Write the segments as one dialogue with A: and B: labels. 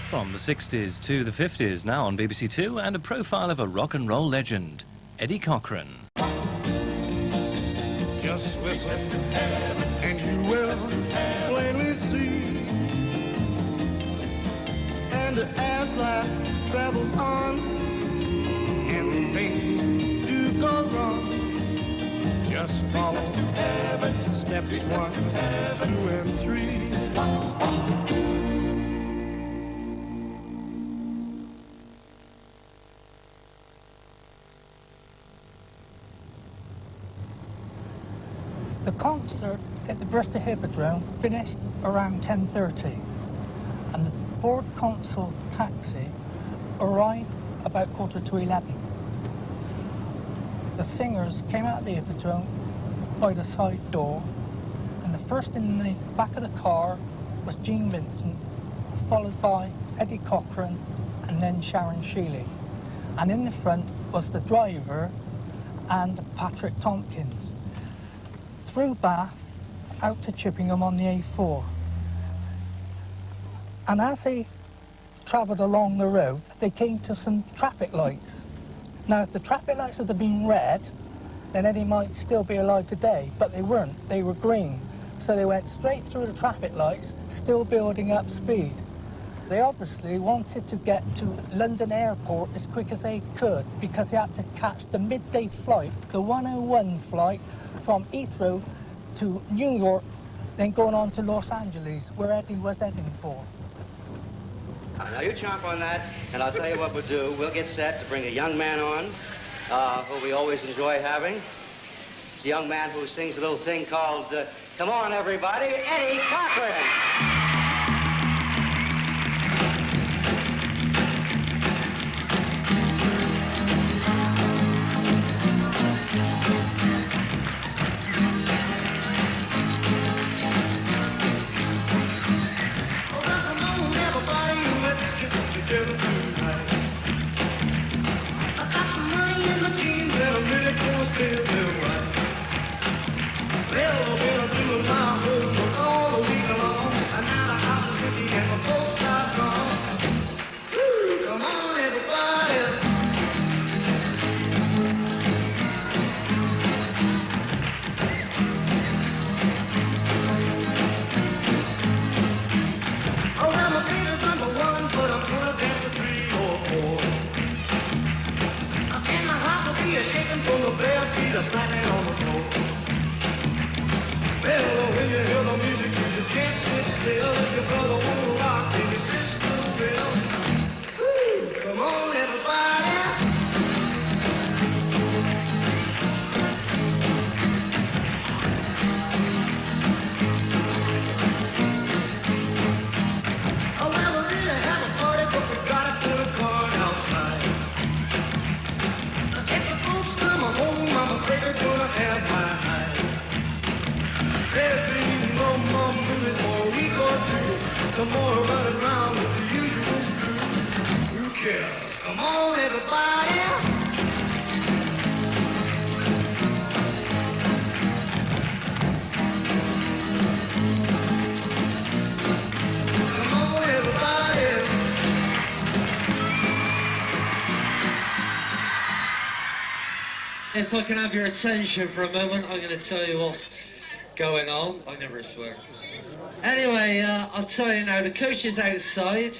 A: From the 60s to the 50s, now on BBC Two, and a profile of a rock and roll legend, Eddie Cochran.
B: Just listen, and you will plainly see. And as life travels on, and things do go wrong, just follow steps 1, 2, and 3.
C: The concert at the Bristol Hippodrome finished around 10:30, and the Ford Consul taxi arrived about 11:15. The singers came out of the Hippodrome by the side door, and the first in the back of the car was Gene Vincent, followed by Eddie Cochran and then Sharon Shealy. And in the front was the driver and Patrick Tompkins. Through Bath, out to Chippingham on the A4. And as they travelled along the road, they came to some traffic lights. Now, if the traffic lights had been red, then Eddie might still be alive today, but they weren't. They were green. So they went straight through the traffic lights, still building up speed. They obviously wanted to get to London Airport as quick as they could, because they had to catch the midday flight, the 101 flight, from Heathrow to New York, then going on to Los Angeles, where Eddie was heading for.
D: Now you chomp on that, and I'll tell you what we'll do. We'll get set to bring a young man on, who we always enjoy having. It's a young man who sings a little thing called, Come On Everybody, Eddie Cochran.
B: Come on, running around with the usual crew. Who cares? Come on, everybody. Come on, everybody.
E: If I can have your attention for a moment, I'm going to tell you what's going on. I never swear. Anyway, I'll tell you now, the coach is outside,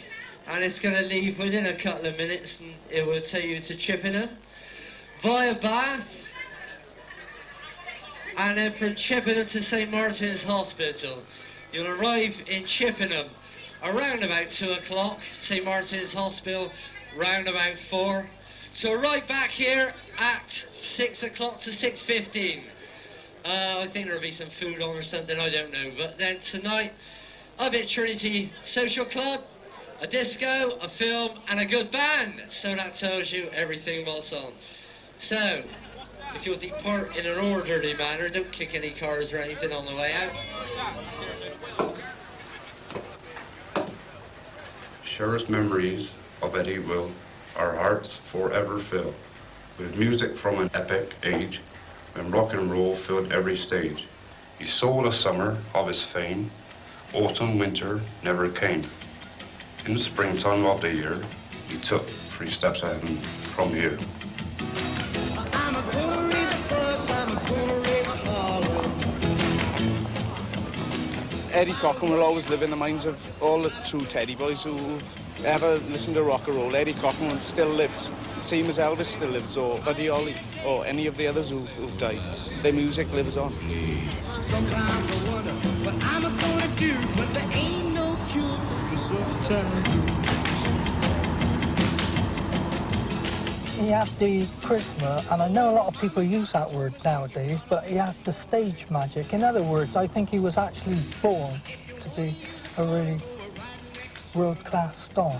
E: and it's going to leave within a couple of minutes, and it will take you to Chippenham, via Bath, and then from Chippenham to St Martin's Hospital. You'll arrive in Chippenham around about 2 o'clock, St Martin's Hospital round about 4. So right back here at 6 o'clock to 6:15. I think there'll be some food on or something, I don't know. But then tonight, I'm at Trinity Social Club, a disco, a film, and a good band. So that tells you everything what's on. So, if you'll depart in an orderly manner, don't kick any cars or anything on the way out.
F: Cherished memories of Eddie will our hearts forever fill, with music from an epic age, when rock and roll filled every stage. He sold a summer of his fame, autumn, winter never came. In the springtime of the year, he took 3 steps ahead from you.
B: I'm a gonna raise a fuss, I'm a gonna raise a holler.
G: Eddie Cochran will always live in the minds of all the true Teddy boys who've ever listened to rock and roll. Eddie Cochran still lives, same as Elvis still lives, or Buddy Holly, or any of the others who've died. Their music lives on.
B: Sometimes I wonder what I'm gonna do, but there ain't no cure for summertime blues.
C: He had the charisma, and I know a lot of people use that word nowadays, but he had the stage magic. In other words, I think he was actually born to be a really world-class star.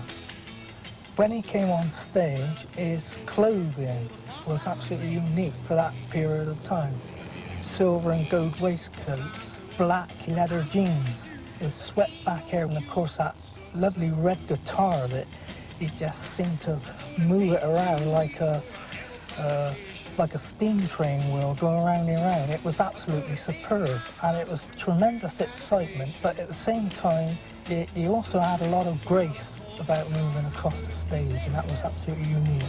C: When he came on stage, his clothing was absolutely unique for that period of time. Silver and gold waistcoats, black leather jeans, his swept back hair, and of course that lovely red guitar that he just seemed to move it around like a steam train wheel going round and round. It was absolutely superb, and it was tremendous excitement, but at the same time, he also had a lot of grace about moving across the stage, and that was absolutely unique.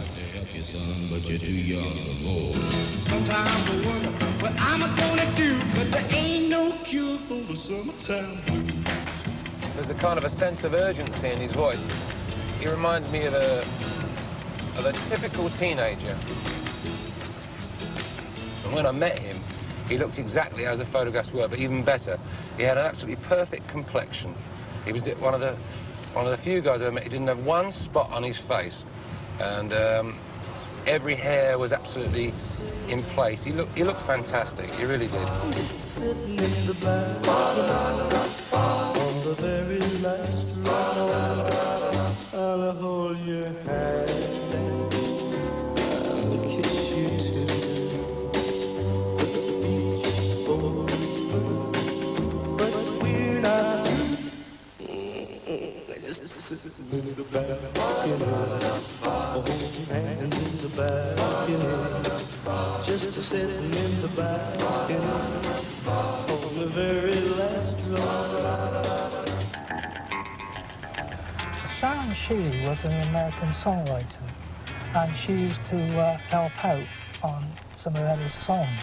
B: Sometimes I wonder what I'm gonna do, but there ain't no cure for the summertime blues.
H: There's a kind of a sense of urgency in his voice. He reminds me of a typical teenager. And when I met him, he looked exactly as the photographs were, but even better. He had an absolutely perfect complexion. He was one of the few guys I ever met. He didn't have one spot on his face, and every hair was absolutely in place. He looked fantastic. He really did.
B: Just sitting in the balcony on the very last row, I'll hold your hand and kiss you too. But the feature's over, but we're not through. Just sitting in the balcony, holding hands in the balcony. Just sitting in the balcony on the very last row.
C: Sharon Shealy was an American songwriter, and she used to help out on some of Eddie's songs.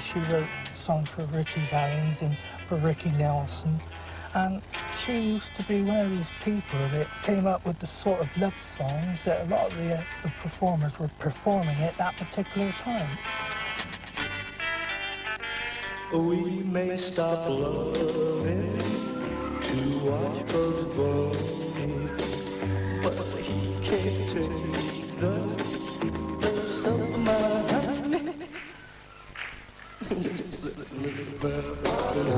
C: She wrote songs for Richie Valens and for Ricky Nelson, and she used to be one of these people that came up with the sort of love songs that a lot of the performers were performing at that particular time.
B: We may stop loving to watch bugs groaning, but he can't take the place of my honey. Just sitting in the balcony,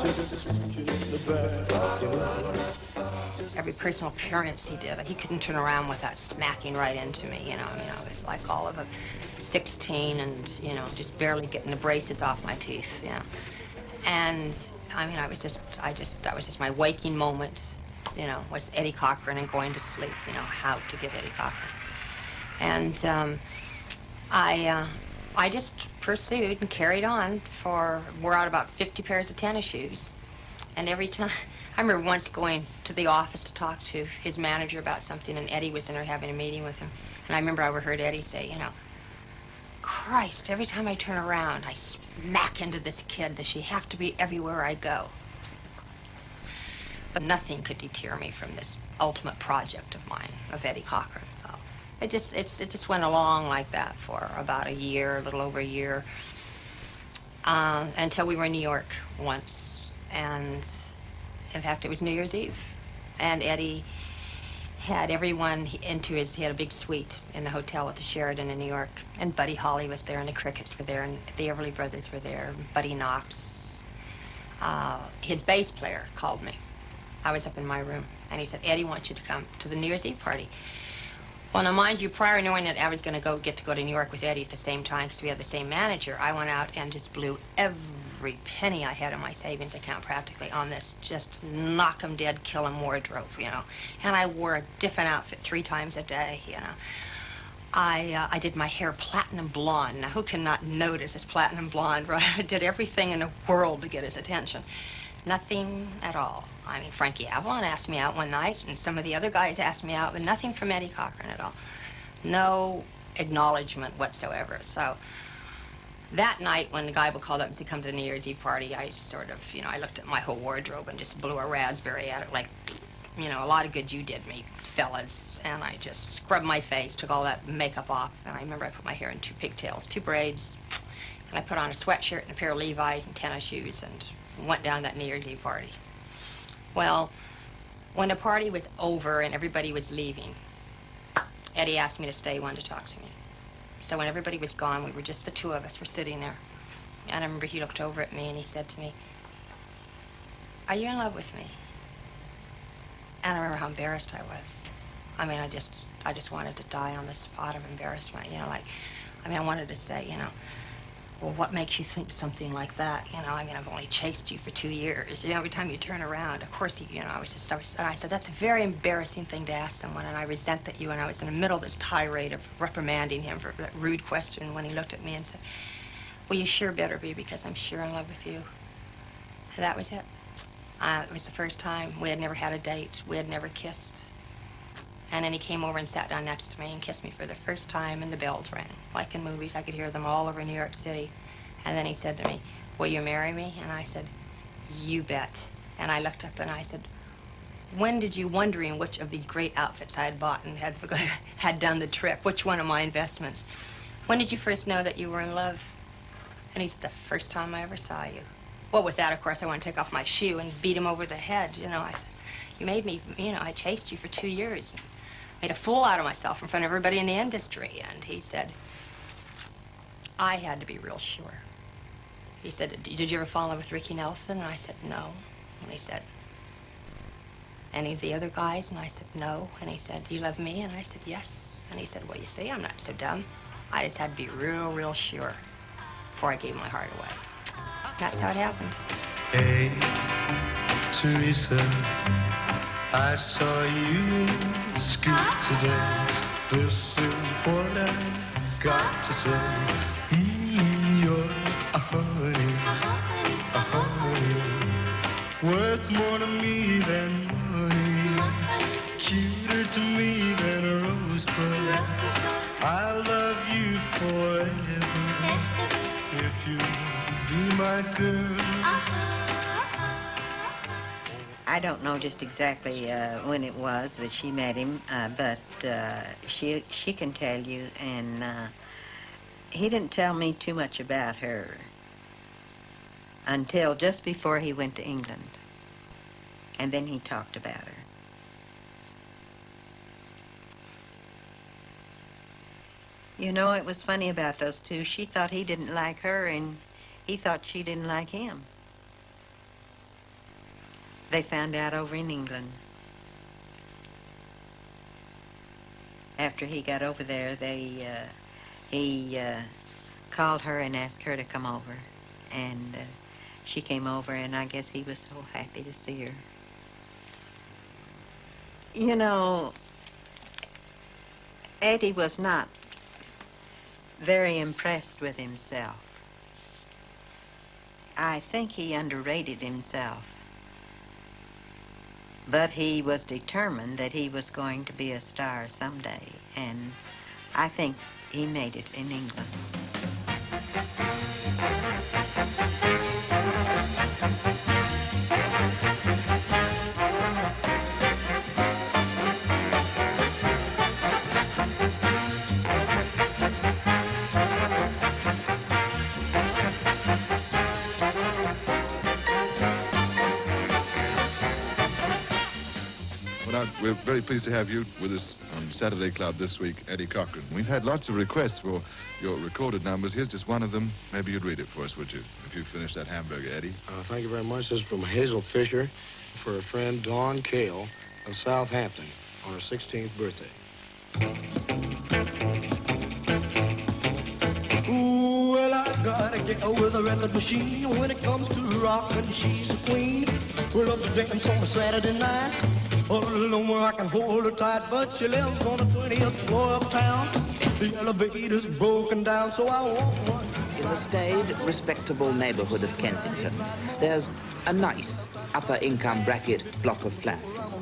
B: just sitting in the balcony.
I: Every personal appearance he did, he couldn't turn around without smacking right into me, you know. I mean, I was like all of a 16 and, you know, just barely getting the braces off my teeth, you know. And, I mean, that was just my waking moment, you know, was Eddie Cochran and going to sleep, you know, how to get Eddie Cochran. And I just pursued and carried on wore out about 50 pairs of tennis shoes. And every time, I remember once going to the office to talk to his manager about something, and Eddie was in there having a meeting with him. And I remember I overheard Eddie say, you know, Christ, every time I turn around, I smack into this kid. Does she have to be everywhere I go? But nothing could deter me from this ultimate project of mine, of Eddie Cochran. So it just went along like that for about a year, a little over a year, until we were in New York once. And in fact, it was New Year's Eve, and Eddie had everyone he had a big suite in the hotel at the Sheraton in New York, and Buddy Holly was there, and the Crickets were there, and the Everly Brothers were there, Buddy Knox. His bass player called me. I was up in my room, and he said, Eddie wants you to come to the New Year's Eve party. Well, now, mind you, prior to knowing that I was going to get to go to New York with Eddie at the same time, because we had the same manager, I went out and just blew every penny I had in my savings account practically on this just knock 'em dead, kill 'em wardrobe, you know. And I wore a different outfit 3 times a day, you know. I did my hair platinum blonde. Now, who cannot notice it's platinum blonde, right? I did everything in the world to get his attention. Nothing at all. I mean, Frankie Avalon asked me out one night, and some of the other guys asked me out, but nothing from Eddie Cochran at all. No acknowledgement whatsoever. So that night when the guy called up to come to the New Year's Eve party, I sort of, you know, I looked at my whole wardrobe and just blew a raspberry at it like, you know, a lot of good you did me, fellas. And I just scrubbed my face, took all that makeup off, and I remember I put my hair in 2 pigtails, 2 braids, and I put on a sweatshirt and a pair of Levi's and tennis shoes and went down to that New Year's Eve party. Well, when the party was over and everybody was leaving, Eddie asked me to stay, wanted to talk to me. So when everybody was gone, we were just the 2 of us were sitting there. And I remember he looked over at me and he said to me, "Are you in love with me?" And I remember how embarrassed I was. I mean, I just wanted to die on the spot of embarrassment, you know, like, I mean, I wanted to say, you know, well, what makes you think something like that? You know, I mean, I've only chased you for 2 years. You know, every time you turn around, of course, you know, I was just, and I said, that's a very embarrassing thing to ask someone, and I resent that you, and I was in the middle of this tirade of reprimanding him for that rude question when he looked at me and said, well, you sure better be, because I'm sure in love with you. And that was it. It was the first time. We had never had a date. We had never kissed. And then he came over and sat down next to me and kissed me for the first time, and the bells rang. Like in movies, I could hear them all over New York City. And then he said to me, will you marry me? And I said, you bet. And I looked up and I said, when did you, wondering which of these great outfits I had bought and had done the trip, which one of my investments, when did you first know that you were in love? And he said, the first time I ever saw you. Well, with that, of course, I want to take off my shoe and beat him over the head. You know, I said, you made me, you know, I chased you for 2 years. Made a fool out of myself in front of everybody in the industry. And he said, I had to be real sure. He said, did you ever fall in love with Ricky Nelson? And I said, no. And he said, any of the other guys? And I said, no. And he said, do you love me? And I said, yes. And he said, well, you see, I'm not so dumb. I just had to be real, real sure before I gave my heart away. That's how it happened.
B: Hey, Teresa, I saw you in the school today. This is what I got to say. You're a honey, worth more to me than money, cuter to me than a rosebud. I'll love you forever if you be my girl.
J: I don't know just exactly when it was that she met him, but she can tell you, and he didn't tell me too much about her until just before he went to England, and then he talked about her. You know, it was funny about those two. She thought he didn't like her, and he thought she didn't like him. They found out over in England. After he got over there, he called her and asked her to come over. And she came over, and I guess he was so happy to see her. You know, Eddie was not very impressed with himself. I think he underrated himself. But he was determined that he was going to be a star someday, and I think he made it in England.
K: We're very pleased to have you with us on Saturday Club this week, Eddie Cochran. We've had lots of requests for your recorded numbers. Here's just one of them. Maybe you'd read it for us, would you? If you finish that hamburger, Eddie.
L: Thank you very much. This is from Hazel Fisher for a friend, Dawn Kale of Southampton, on her 16th birthday.
B: Ooh, well, I got a gal with a record machine. When it comes to rockin', she's a queen. We love to dance on a Saturday night. All alone where I can hold her tight, but she lives on the 20th floor of town. The elevator's broken down, so I walk one,
M: the staid, respectable neighbourhood of Kensington, there's a nice upper-income bracket block of flats.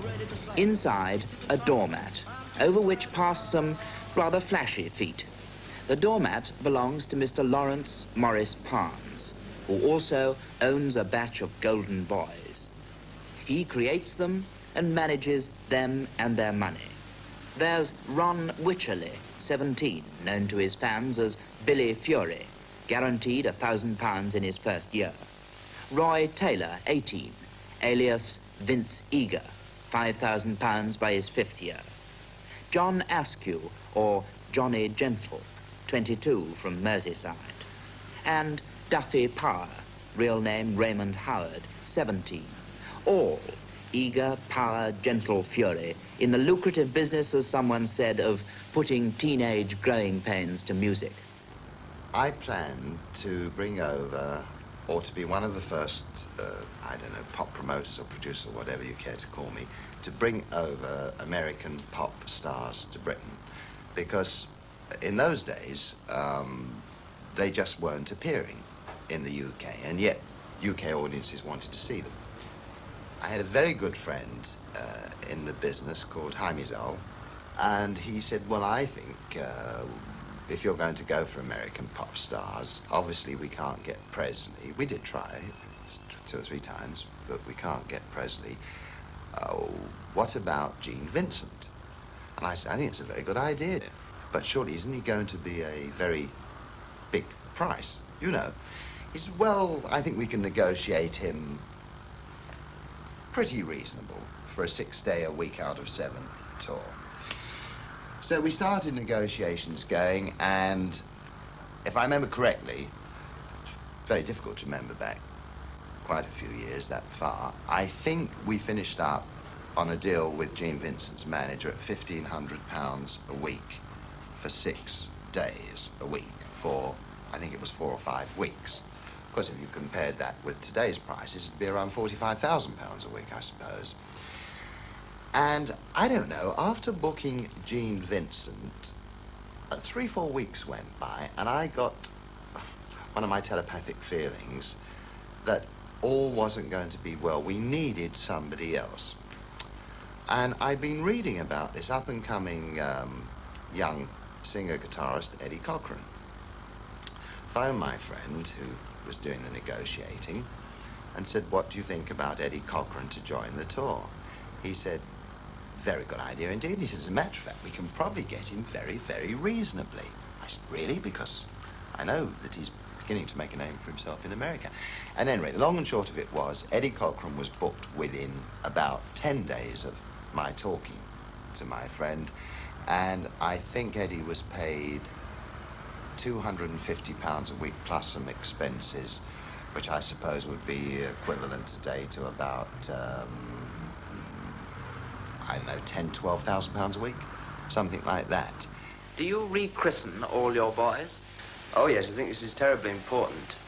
M: Inside, a doormat, over which pass some rather flashy feet. The doormat belongs to Mr. Lawrence Morris Parnes, who also owns a batch of golden boys. He creates them and manages them and their money. There's Ron Wycherley, 17, known to his fans as Billy Fury, guaranteed £1,000 in his first year. Roy Taylor, 18, alias Vince Eager, £5,000 by his 5th year. John Askew, or Johnny Gentle, 22, from Merseyside. And Duffy Power, real name Raymond Howard, 17. All eager, power, gentle fury in the lucrative business, as someone said, of putting teenage growing pains to music.
N: I plan to bring over, or to be one of the first, I don't know, pop promoters or producer, whatever you care to call me, to bring over American pop stars to Britain. Because in those days, they just weren't appearing in the UK, and yet UK audiences wanted to see them. I had a very good friend in the business called Jaime Zoll, and he said, well, I think if you're going to go for American pop stars, obviously we can't get Presley. We did try 2 or 3 times, but we can't get Presley. What about Gene Vincent? And I said, I think it's a very good idea, but surely isn't he going to be a very big price? You know. He said, well, I think we can negotiate him pretty reasonable for a 6-day, a week out of 7 tour. So we started negotiations going, and if I remember correctly, very difficult to remember back quite a few years that far, I think we finished up on a deal with Gene Vincent's manager at £1,500 a week for 6 days a week for, I think it was 4 or 5 weeks. Of course, if you compared that with today's prices, it'd be around £45,000 a week, I suppose. And I don't know, after booking Gene Vincent, 3 or 4 weeks went by, and I got one of my telepathic feelings that all wasn't going to be well. We needed somebody else. And I've been reading about this up-and-coming young singer-guitarist, Eddie Cochran. Phoned my friend, who was doing the negotiating, and said, what do you think about Eddie Cochran to join the tour? He said, very good idea indeed. He said, as a matter of fact, we can probably get him very, very reasonably. I said, really? Because I know that he's beginning to make a name for himself in America. And anyway, the long and short of it was, Eddie Cochran was booked within about 10 days of my talking to my friend, and I think Eddie was paid £250 a week plus some expenses, which I suppose would be equivalent today to about, I don't know, £10,000, £12,000 a week, something like that.
M: Do you rechristen all your boys?
D: Oh, yes, I think this is terribly important.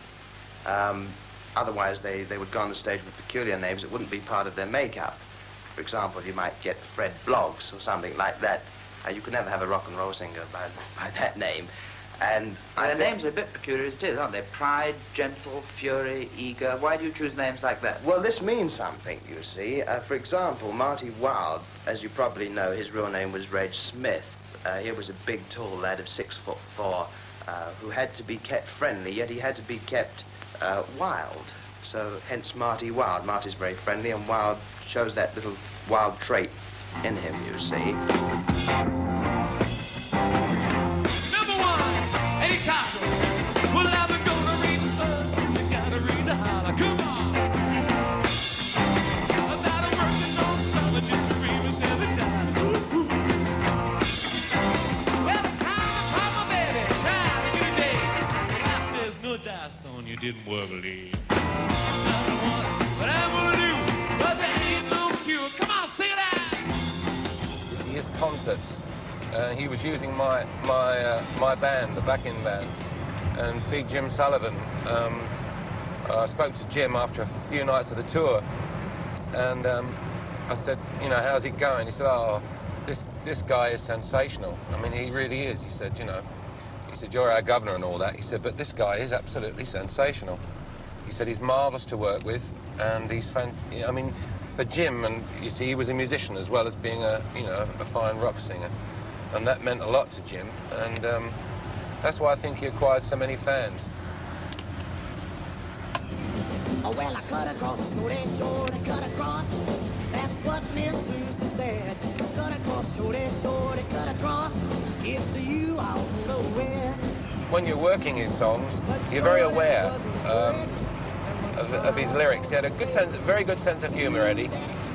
D: Otherwise, they would go on the stage with peculiar names that wouldn't be part of their makeup. For example, you might get Fred Bloggs or something like that. You could never have a rock and roll singer by that name. And
M: their names are a bit peculiar as it is, aren't they? Pride, Gentle, Fury, Eager. Why do you choose names like that?
D: Well, this means something, you see. For example, Marty Wilde, as you probably know, his real name was Reg Smith. He was a big, tall lad of 6'4", who had to be kept friendly, yet he had to be kept wild. So, hence Marty Wilde. Marty's very friendly, and Wilde shows that little wild trait in him, you see.
A: You didn't believe. I don't want what I want to do, but there ain't no cure. Come on, sing it out.
H: His concerts, he was using my band, the backing band, and Big Jim Sullivan. I spoke to Jim after a few nights of the tour, and I said, you know, how's it going? He said, oh, this guy is sensational. I mean, he really is. He said, you know. He said, you're our governor and all that. He said, but this guy is absolutely sensational. He said he's marvellous to work with, and he's I mean, for Jim, and you see, he was a musician as well as being a, you know, a fine rock singer, and that meant a lot to Jim, and that's why I think he acquired so many fans.
B: Oh, well, I cut across, shorty, cut across. That's what Miss Lucy said. Cut across, shorty, cut across. It's you all nowhere.
H: When you're working his songs, you're very aware of his lyrics. He had a good sense, very good sense of humour, Eddie.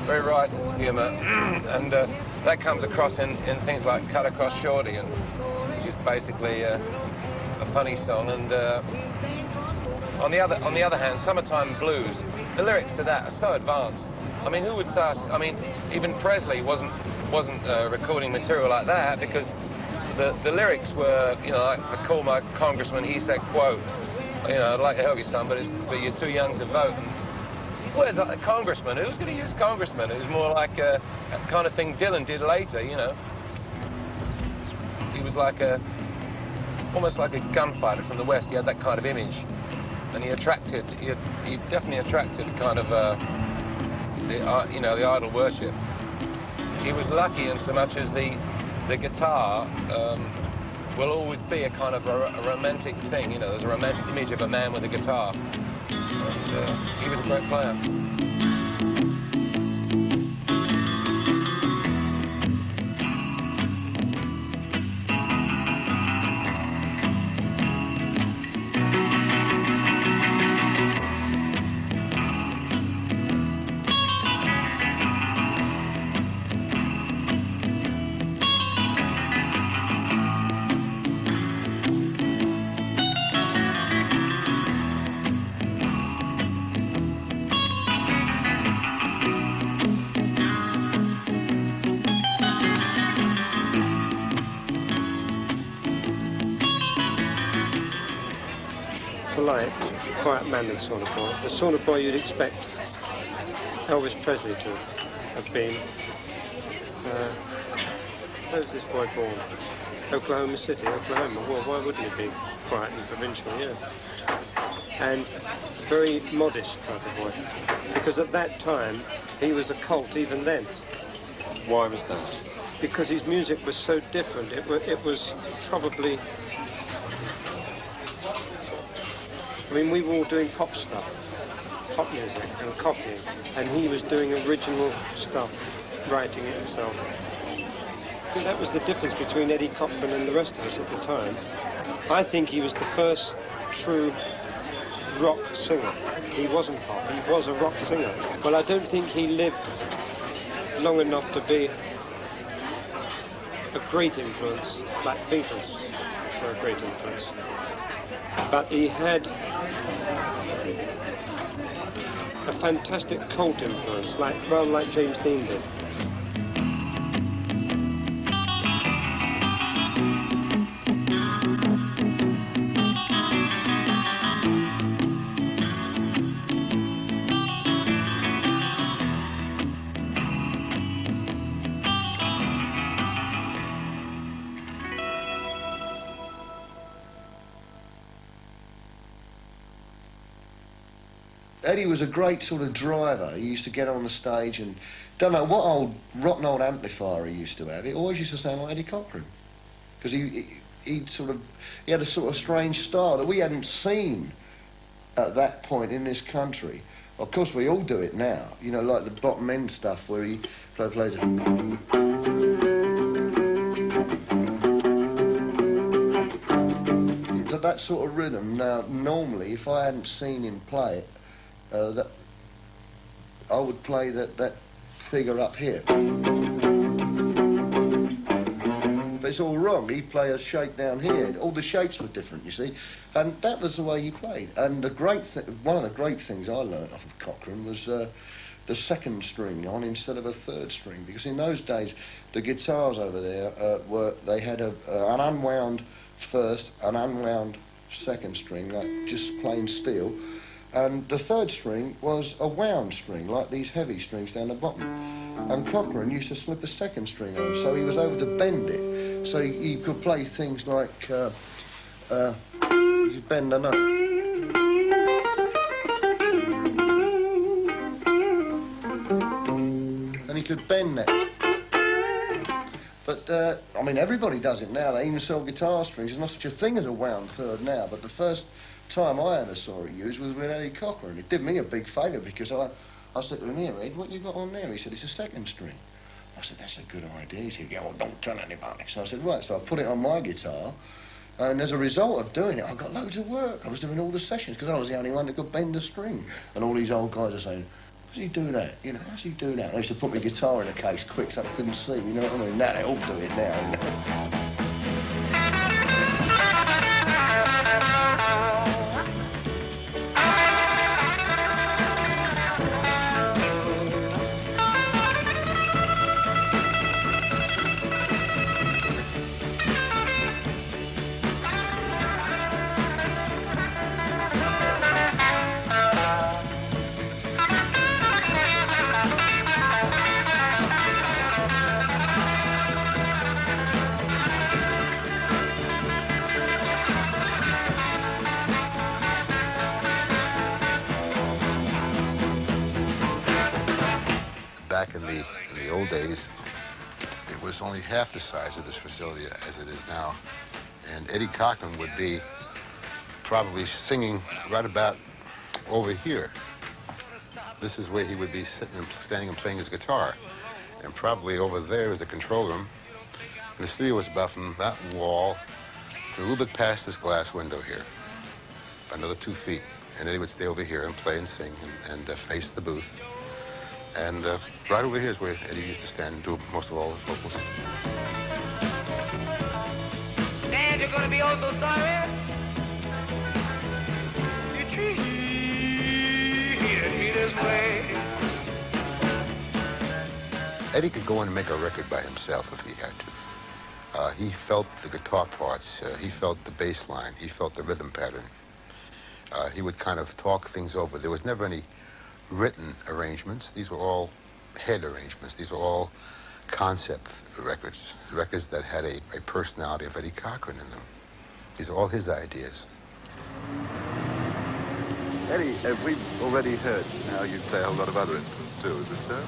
H: Very wry sense of humour, and that comes across in things like "Cut Across Shorty," and which is basically a funny song. And on the other hand, "Summertime Blues," the lyrics to that are so advanced. I mean, who would say? I mean, even Presley wasn't recording material like that, because the lyrics were, you know, like, I call my congressman, he said, quote, you know, I'd like to help you, son, but you're too young to vote. And words like congressman, who's going to use congressman? It was more like a kind of thing Dylan did later, you know. He was like almost like a gunfighter from the West. He had that kind of image, and he definitely attracted kind of you know, the idol worship. He was lucky in so much as the guitar will always be a kind of a romantic thing, you know. There's a romantic image of a man with a guitar, and he was a great player.
O: Polite, quiet, manly sort of boy. The sort of boy you'd expect Elvis Presley to have been. Where was this boy born? Oklahoma City, Oklahoma. Well, why wouldn't he be quiet and provincial, yeah. And very modest type of boy. Because at that time, he was a cult even then.
P: Why was that?
O: Because his music was so different. It was probably... I mean, we were all doing pop stuff, pop music and copying, and he was doing original stuff, writing it himself. I think that was the difference between Eddie Cochran and the rest of us at the time. I think he was the first true rock singer. He wasn't pop, he was a rock singer. Well, I don't think he lived long enough to be a great influence, like Beatles were a great influence. But he had a fantastic cult influence, rather like James Dean did.
Q: Eddie was a great sort of driver. He used to get on the stage and don't know what rotten old amplifier he used to have. It always used to sound like Eddie Cochran, because he had a sort of strange style that we hadn't seen at that point in this country. Of course, we all do it now. You know, like the bottom end stuff where he plays. That sort of rhythm. Now, normally, if I hadn't seen him play it, I would play that figure up here. But it's all wrong. He'd play a shake down here. All the shapes were different, you see. And that was the way he played. And one of the great things I learnt off of Cochran was the second string on instead of a third string. Because in those days, the guitars over there they had an unwound first, an unwound second string, like just plain steel. And the third string was a wound string, like these heavy strings down the bottom. And Cochran used to slip a second string on, so he was able to bend it. So he could play things like You bend the note. And he could bend that. But, I mean, everybody does it now. They even sell guitar strings. There's not such a thing as a wound third now. But the first time I ever saw it used was with Eddie Cochran. It did me a big favour because I said to him, "Here, Ed, what you got on there?" He said, "It's a second string." I said, "That's a good idea." He said, "Yeah, well, don't tell anybody." So I said, "Right." So I put it on my guitar. And as a result of doing it, I got loads of work. I was doing all the sessions because I was the only one that could bend a string. And all these old guys are saying, "How does he do that? You know, how does he do that?" And I used to put my guitar in a case quick so they couldn't see, you know what I mean? Now they all do it now, you know.
R: Back in the old days, it was only half the size of this facility as it is now. And Eddie Cochran would be probably singing right about over here. This is where he would be sitting and standing and playing his guitar. And probably over there is the control room. And the studio was about from that wall to a little bit past this glass window here, about another 2 feet. And Eddie would stay over here and play and sing and face the booth. And right over here is where Eddie used to stand and do most of all his vocals.
B: And you're gonna be oh so sorry. You treated me this way.
R: Eddie could go in and make a record by himself if he had to. He felt the guitar parts. He felt the bass line. He felt the rhythm pattern. He would kind of talk things over. There was never any written arrangements. These were all head arrangements. These were all concept records that had a personality of Eddie Cochran in them. These are all his ideas.
K: Eddie, we've already heard how you play a whole lot of other instruments too, is this so?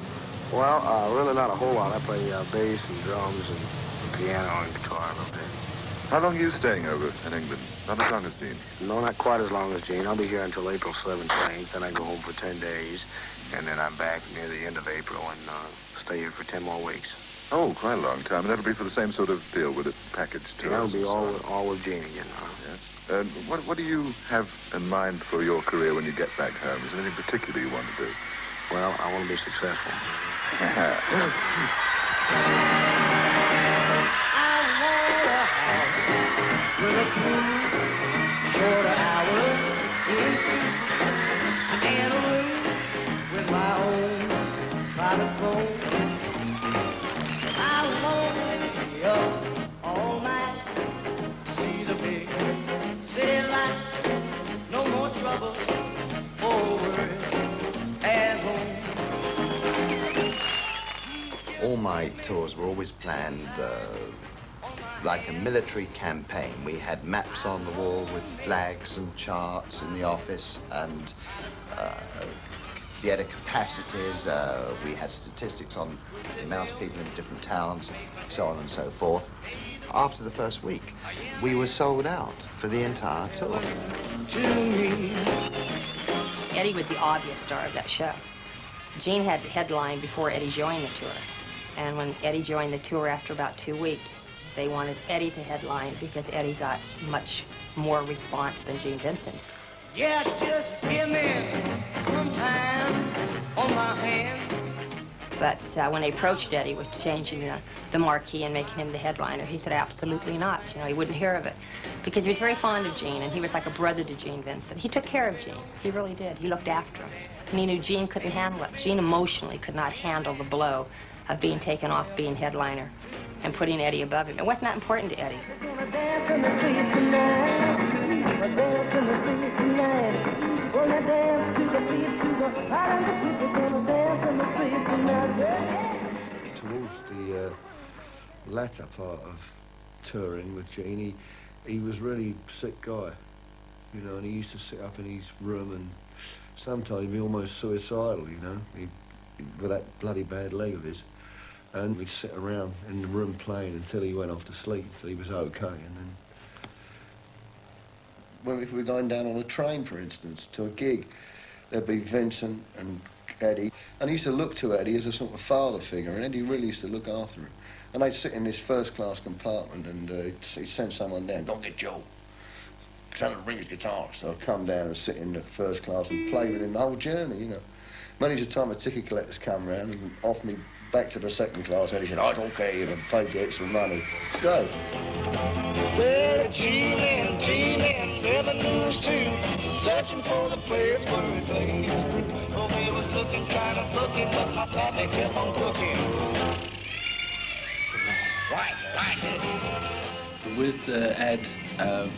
L: Well, really not a whole lot. I play bass and drums and piano and guitar a little bit.
K: How long are you staying over in England? Not as long as Gene?
L: No, not quite as long as Gene. I'll be here until April 17th, then I go home for 10 days, and then I'm back near the end of April and stay here for 10 more weeks.
K: Oh, quite a long time. And that'll be for the same sort of deal with it, package tours?
L: That'll be all with Gene again, huh?
K: Yes. What do you have in mind for your career when you get back home? Is there anything particular you want to do?
L: Well, I want to be successful.
B: With a few shorter hours in sleep, and a room with my own private phone. I won't be up all night, see the big city light. No more trouble or worry at home.
N: All my tours were always planned like a military campaign. We had maps on the wall with flags and charts in the office and theatre capacities. We had statistics on the amount of people in different towns, so on and so forth. After the first week, we were sold out for the entire tour.
I: Eddie was the obvious star of that show. Gene had headlined before Eddie joined the tour. And when Eddie joined the tour after about 2 weeks, they wanted Eddie to headline because Eddie got much more response than Gene Vincent.
B: Yeah, just give me some time on my hand.
I: But when they approached Eddie with changing the marquee and making him the headliner, he said absolutely not. You know, he wouldn't hear of it because he was very fond of Gene and he was like a brother to Gene Vincent. He took care of Gene. He really did. He looked after him. And he knew Gene couldn't handle it. Gene emotionally could not handle the blow of being taken off being headliner and putting Eddie above him. It wasn't that important to Eddie.
Q: Towards the latter part of touring with Gene, he was really sick guy, you know, and he used to sit up in his room and sometimes he'd be almost suicidal, you know, with that bloody bad leg of his. And we'd sit around in the room playing until he went off to sleep, so he was okay. And then, well, if we were going down on a train, for instance, to a gig, there'd be Vincent and Eddie. And he used to look to Eddie as a sort of father figure, and Eddie really used to look after him. And they'd sit in this first-class compartment, and he'd send someone down, "Don't get Joe. Tell him to bring his guitar." So I'd come down and sit in the first class and play with him the whole journey, you know. Many's the time the ticket collectors come round and offer me back to the second class, and he said, "Oh, it's okay, you can pay to get some money. Let's go."
B: Well, G-Men never lose too, searching for the place where he plays his groove. Oh, we was looking, trying to book him, but my pappy kept on cooking. Right.
S: With Ed,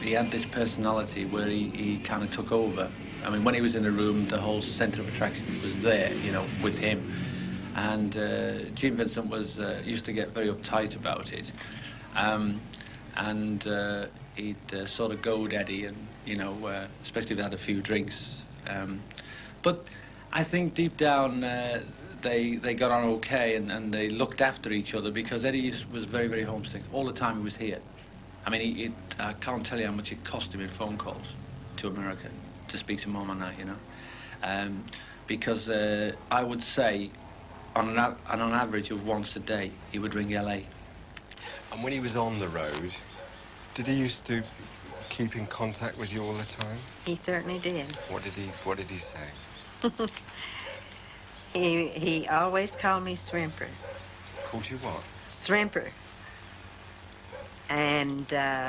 S: he had this personality where he kind of took over. I mean, when he was in a room, the whole centre of attraction was there, you know, with him. And Gene Vincent was used to get very uptight about it. He'd sort of goad Eddie, and, you know, especially if they had a few drinks. But I think deep down, they got on okay, and they looked after each other, because Eddie was very, very homesick. All the time he was here. I mean, I can't tell you how much it cost him in phone calls to America to speak to Mom and I, you know. Because I would say, on an average of once a day, he would ring LA.
P: And when he was on the road, did he used to keep in contact with you all the time?
J: He certainly did.
P: What did he say?
J: He always called me Shrimper.
P: Called you what?
J: Shrimper. And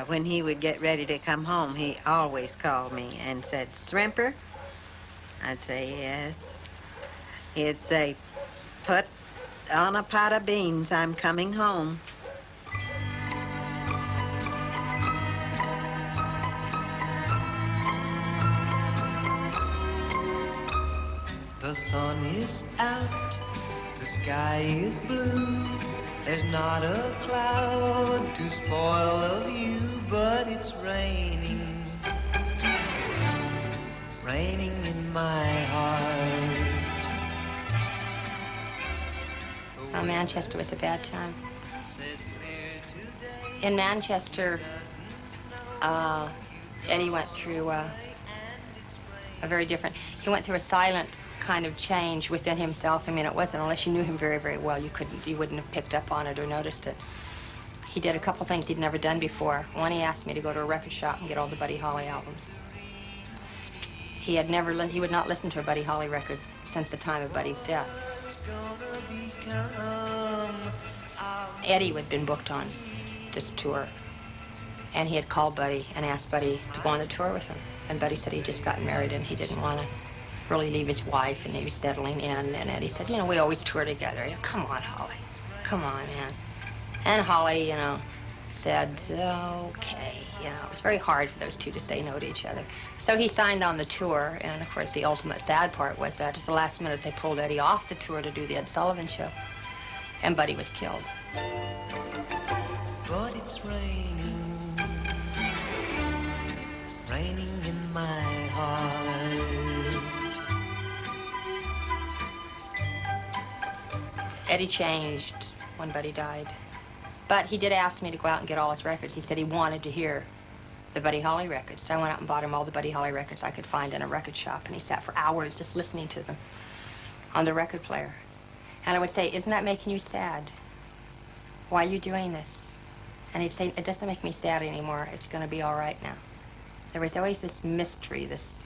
J: when he would get ready to come home, he always called me and said, "Shrimper?" I'd say, "Yes." He'd say, "Put on a pot of beans, I'm coming home."
B: The sun is out, the sky is blue. There's not a cloud to spoil the view, but it's raining, raining in my heart.
I: Well, Manchester was a bad time. In Manchester, Eddie went through a very different, he went through a silent kind of change within himself. I mean, it wasn't, unless you knew him very, very well, you wouldn't have picked up on it or noticed it. He did a couple things he'd never done before. One, he asked me to go to a record shop and get all the Buddy Holly albums. He would not listen to a Buddy Holly record since the time of Buddy's death. Eddie had been booked on this tour, and he had called Buddy and asked Buddy to go on the tour with him. And Buddy said he'd just gotten married and he didn't want to really leave his wife, and he was settling in. And Eddie said, "You know, we always tour together. Come on, Holly. Come on, man." And Holly, you know, said, "Okay." You know, it was very hard for those two to say no to each other. So he signed on the tour, and of course the ultimate sad part was that at the last minute they pulled Eddie off the tour to do the Ed Sullivan Show, and Buddy was killed.
B: But it's raining, raining in my heart.
I: Eddie changed when Buddy died. But he did ask me to go out and get all his records. He said he wanted to hear the Buddy Holly records. So I went out and bought him all the Buddy Holly records I could find in a record shop, and he sat for hours just listening to them on the record player. And I would say, "Isn't that making you sad? Why are you doing this?" And he'd say, "It doesn't make me sad anymore. It's going to be all right now." There was always this mystery, this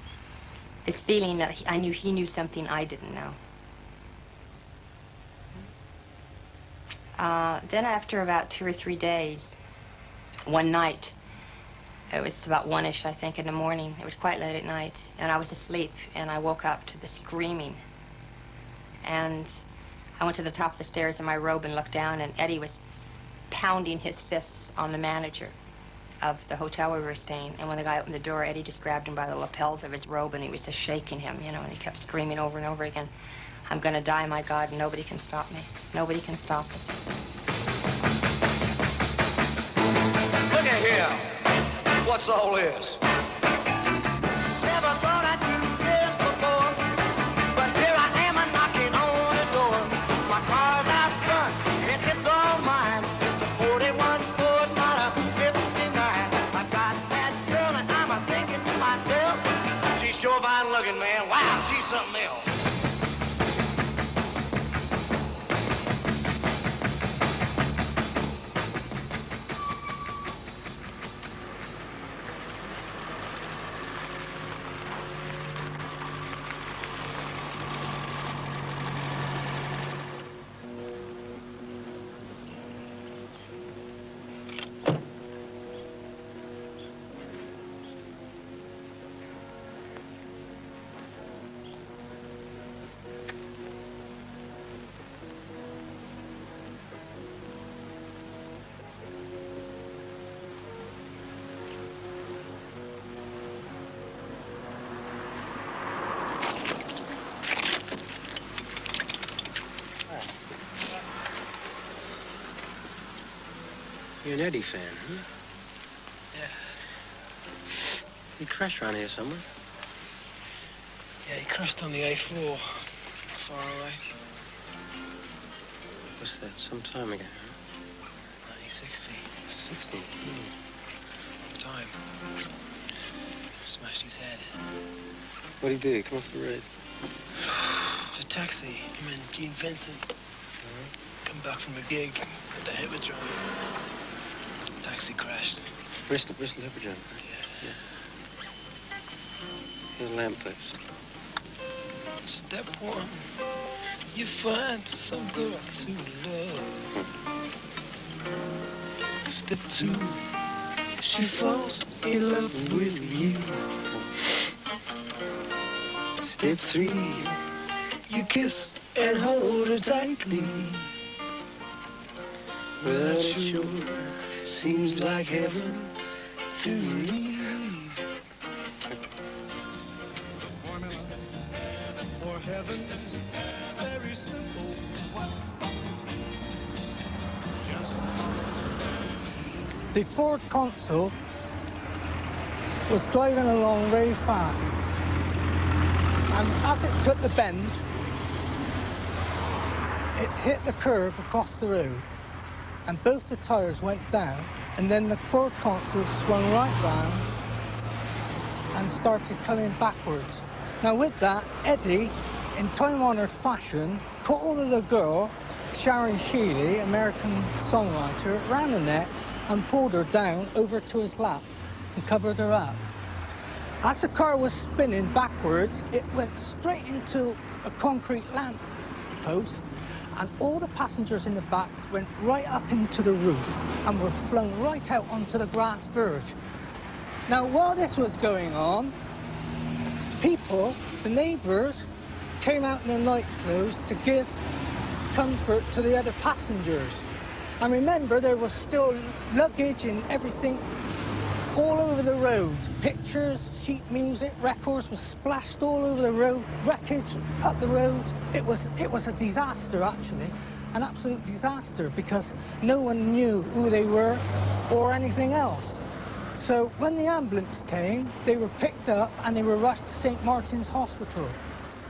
I: feeling that I knew he knew something I didn't know. Then after about 2 or 3 days, one night, it was about 1-ish, I think, in the morning. It was quite late at night, and I was asleep, and I woke up to the screaming. And I went to the top of the stairs in my robe and looked down, and Eddie was pounding his fists on the manager of the hotel we were staying. And when the guy opened the door, Eddie just grabbed him by the lapels of his robe, and he was just shaking him, you know, and he kept screaming over and over again, "I'm gonna die, my God, and nobody can stop me. Nobody can stop it."
B: Look at here. What's all this? Never thought I'd do this before, but here I am a knocking on the door. My car's out front, it's all mine. It's a 41 Ford, not a 59. I've got that girl and I'm a thinking to myself, she's sure fine looking, man. Wow, she's something else.
L: You're an Eddie fan, huh? Yeah. He crashed around here somewhere.
T: Yeah, he crashed on the A4, far away.
L: What's that, some time ago, huh?
T: 1960.
L: 60?
T: Time. Smashed his head.
L: What'd he do? Come off the road?
T: It was a taxi. Him and Gene Vincent. Come back from a gig at the Hippodrome. Taxi crashed.
L: Bristol Hippodrome.
T: Yeah.
L: Here's a lamppost.
T: Step one, you find some girl to love. Step two, she falls in love with you. Step three, you kiss and hold her tightly. Well, that sure seems like heaven to me.
B: For heaven's very simple.
C: The Ford Consul was driving along very fast, and as it took the bend, it hit the curb across the road, and both the tyres went down, and then the Ford Consul swung right round and started coming backwards. Now with that, Eddie, in time-honoured fashion, caught hold of the girl, Sharon Sheely, American songwriter, around the neck and pulled her down over to his lap and covered her up. As the car was spinning backwards, it went straight into a concrete lamp post, and all the passengers in the back went right up into the roof and were flung right out onto the grass verge. Now, while this was going on, people, the neighbours, came out in their night clothes to give comfort to the other passengers. And remember, there was still luggage and everything all over the road. Pictures, sheet music, records were splashed all over the road, wreckage up the road. It was a disaster, actually, an absolute disaster, because no one knew who they were or anything else. So when the ambulance came, they were picked up and they were rushed to St. Martin's Hospital.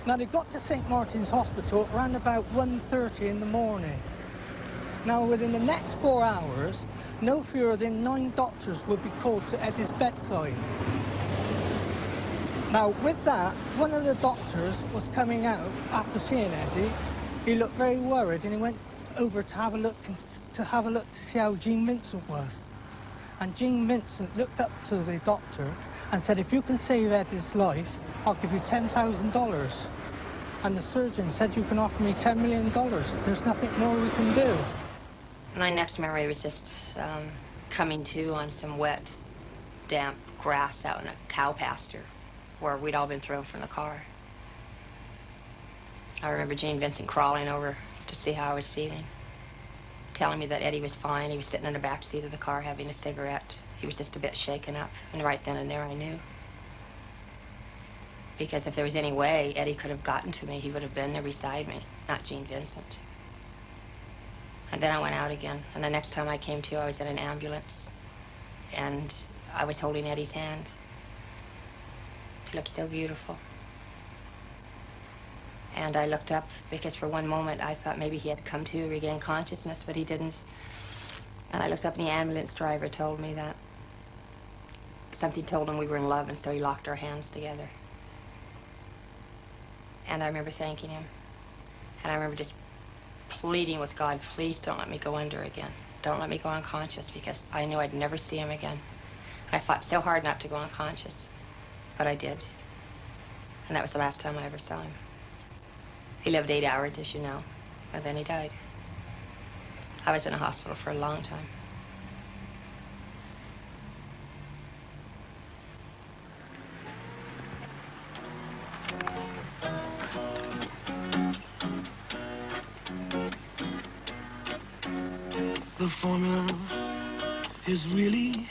C: Now, they got to St. Martin's Hospital around about 1:30 in the morning. Now, within the next 4 hours, no fewer than 9 doctors would be called to Eddie's bedside. Now, with that, one of the doctors was coming out after seeing Eddie. He looked very worried, and he went over to have a look to see how Gene Vincent was. And Gene Vincent looked up to the doctor and said, "If you can save Eddie's life, I'll give you $10,000. And the surgeon said, "You can offer me $10 million. There's nothing more we can do."
I: My next memory was just coming to on some wet, damp grass out in a cow pasture where we'd all been thrown from the car. I remember Gene Vincent crawling over to see how I was feeling, telling me that Eddie was fine. He was sitting in the back seat of the car having a cigarette. He was just a bit shaken up, and right then and there I knew. Because if there was any way Eddie could have gotten to me, he would have been there beside me, not Gene Vincent. And then I went out again, and the next time I came to, I was in an ambulance. And I was holding Eddie's hand. He looked so beautiful. And I looked up because for one moment I thought maybe he had come to regain consciousness, but he didn't. And I looked up and the ambulance driver told me that something told him we were in love, and so he locked our hands together. And I remember thanking him. And I remember just pleading with God, please don't let me go under again. Don't let me go unconscious, because I knew I'd never see him again. I fought so hard not to go unconscious, but I did. And that was the last time I ever saw him. He lived 8 hours, as you know, and then he died. I was in a hospital for a long time.
T: The formula is really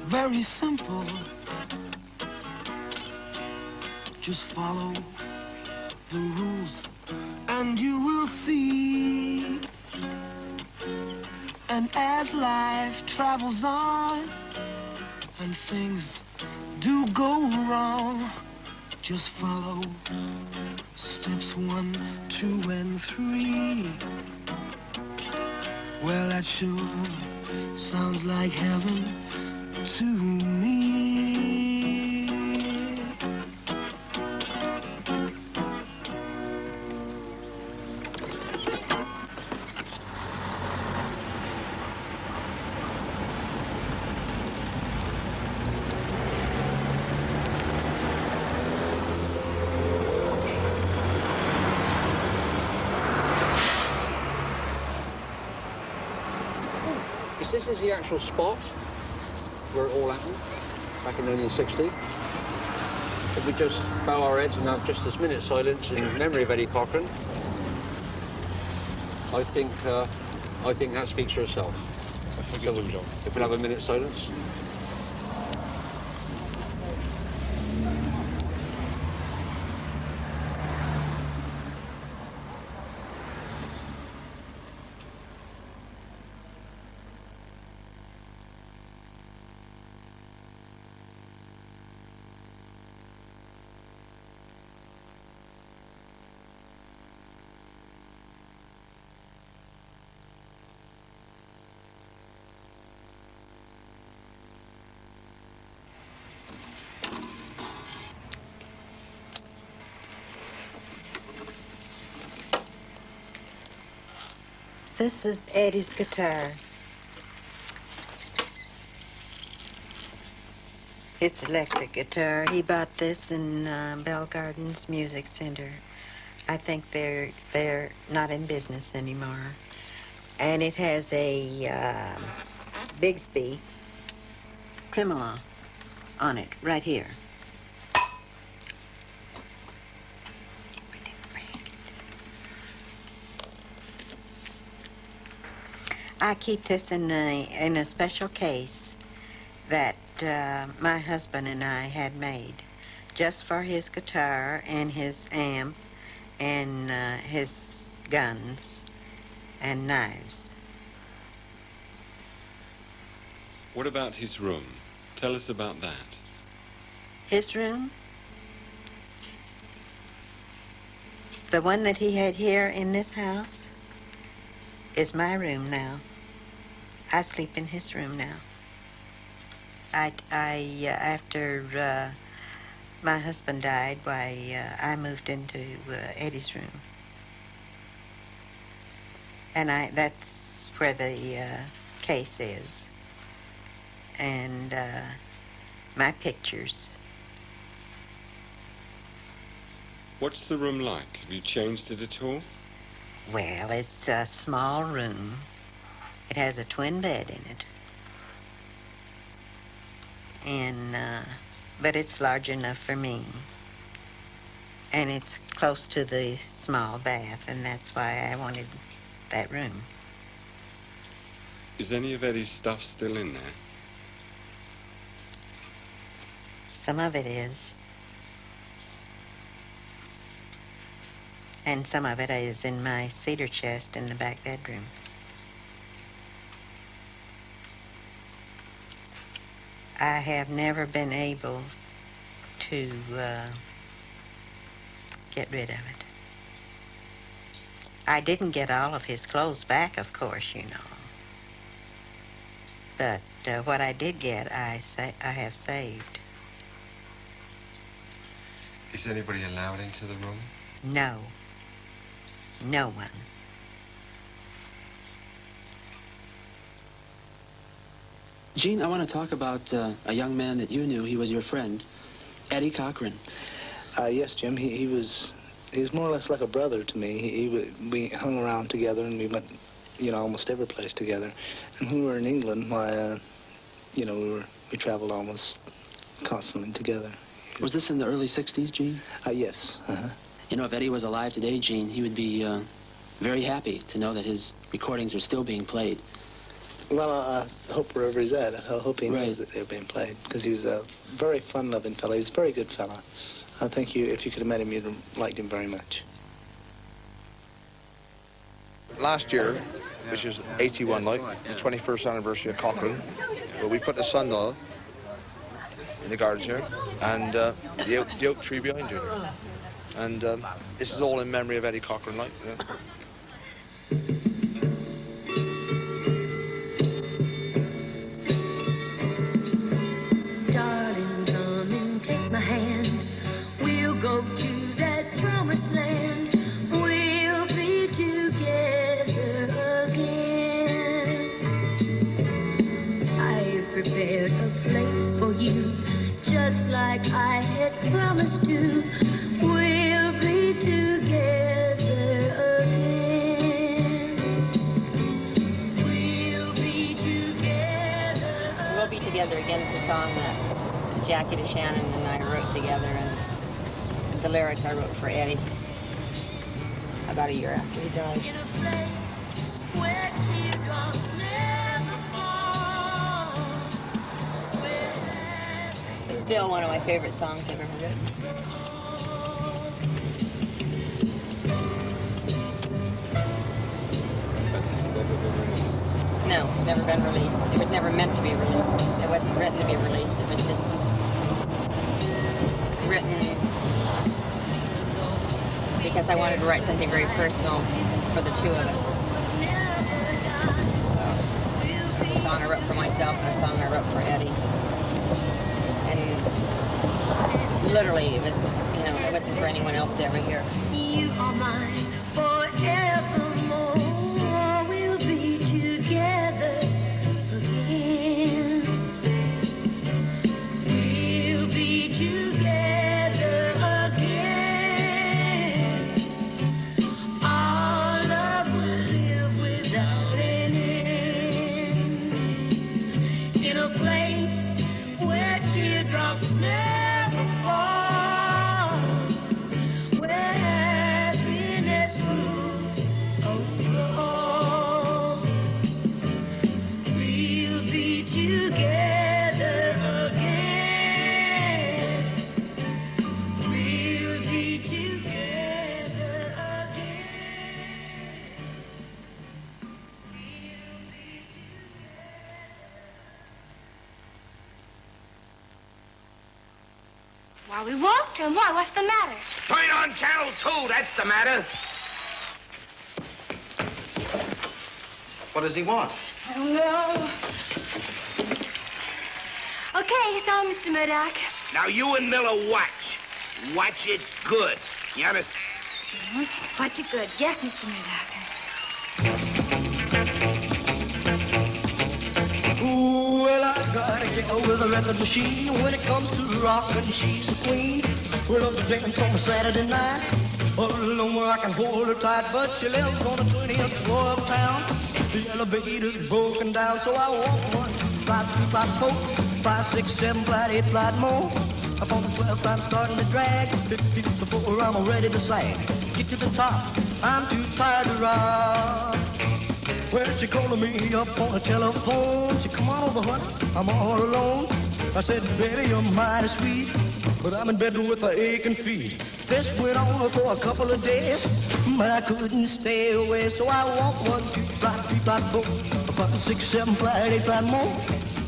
T: very simple. Just follow the rules and you will see. And as life travels on and things do go wrong, just follow steps 1, 2, and 3. Well, that sure sounds like heaven to me.
H: This is the actual spot where it all happened, back in 1960. If we just bow our heads and have just this minute silence in memory of Eddie Cochran, I think that speaks for itself. So if we have a minute silence.
J: This is Eddie's guitar. It's electric guitar. He bought this in Bell Gardens Music Center. I think they're not in business anymore. And it has a Bigsby tremolo on it, right here. I keep this in a special case that my husband and I had made just for his guitar and his amp and his guns and knives.
P: What about his room? Tell us about that.
J: His room? The one that he had here in this house is my room now. I sleep in his room now. After my husband died, I moved into Eddie's room. And that's where the case is. And my pictures.
P: What's the room like? Have you changed it at all?
J: Well, it's a small room. It has a twin bed in it. And, but it's large enough for me. And it's close to the small bath, and that's why I wanted that room.
P: Is any of Eddie's stuff still in there?
J: Some of it is. And some of it is in my cedar chest in the back bedroom. I have never been able to get rid of it. I didn't get all of his clothes back, of course, you know. But what I did get, I have saved.
P: Is anybody allowed into the room?
J: No. No one.
U: Gene, I want to talk about a young man that you knew. He was your friend, Eddie Cochran.
V: Yes, Jim. He was more or less like a brother to me. We hung around together, and we went, you know, almost every place together. And when we were in England, you know, we traveled almost constantly together.
U: Was this in the early 60s, Gene?
V: Yes.
U: You know, if Eddie was alive today, Gene, he would be very happy to know that his recordings are still being played.
V: Well, I hope wherever he's at, I hope he knows that they're being played, because he was a very fun-loving fellow. He was a very good fellow. I think if you could have met him, you'd have liked him very much.
W: Last year, which is 81, like, the 21st anniversary of Cochran, well, we put the sundial in the gardens here, and the oak tree behind you. And this is all in memory of Eddie Cochran, like. Yeah.
B: Darling, come and take my hand. We'll go to that promised land. We'll be together again. I've prepared a place for you, just like I had promised to. We'll be together again. We'll be together.
I: We'll Be Together Again is a song that Jackie DeShannon and I wrote together, and the lyric I wrote for Eddie about a year after he died.
B: In a place where teardrops never fall.
I: It's still one of my favorite songs I've ever written. No, it's never been released. It was never meant to be released. It wasn't written to be released. It was just written because I wanted to write something very personal for the two of us. So, a song I wrote for myself and a song I wrote for Eddie. And literally, it was, you know, it wasn't for anyone else to ever hear.
B: You are mine forevermore. We'll be together again. We'll be together again. Our love will live without an end. In a place where teardrops never fall. Where happiness moves over all. We'll be together again. We'll be together again.
X: Why, we walked him. Why? What's the matter?
L: Turn on channel 2, that's the matter.
D: What does he want?
X: I don't know. Okay, it's on, Mr. Murdoch.
L: Now, you and Miller watch. Watch it good. You understand?
X: Watch it good. Yes, Mr. Murdoch.
B: Ooh, well, I gotta get with a record machine. When it comes to rockin', she's a queen. We love to dance on a Saturday night. All alone where I can hold her tight, but she lives on the 20th floor of town. The elevator's broken down, so I walk 1, 2, 5, 3, 5, 4, 5, 6, 7, flight, 8, flight more. Up on the 12th, I'm starting to drag. 50 before I'm ready to sag. Get to the top, I'm too tired to rock. Well, she calling me up on the telephone. She come on over, honey, I'm all alone. I said, baby, you're mighty sweet, but I'm in bed with a aching feet. This went on for a couple of days, but I couldn't stay away. So I walked 1, 2, 5, 3, 5, 4, 5, 6, 7, flight, 8, flight more.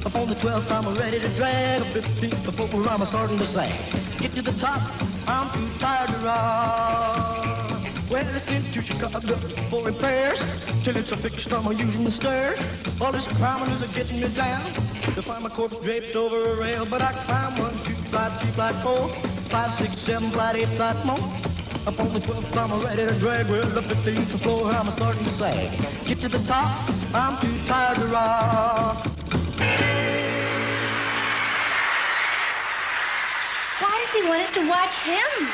B: Up on the 12th, I'm ready to drag. 15th, before I'm starting to sag. Get to the top, I'm too tired to ride. Well, I sent to Chicago for repairs. Till it's a fixed, I'm using the stairs. All this climbing is getting me down. To find my corpse draped over a rail. But I climb 1, 2, flight 3, flight 4, 5, 6, 7, flight 8, flight more. Up on the 12th, I'm ready to drag. Well, the 15th floor, I'm starting to sag. Get to the top, I'm too tired to rock.
X: Why does he want us to watch him?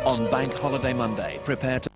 E: On Bank Holiday Monday, prepare to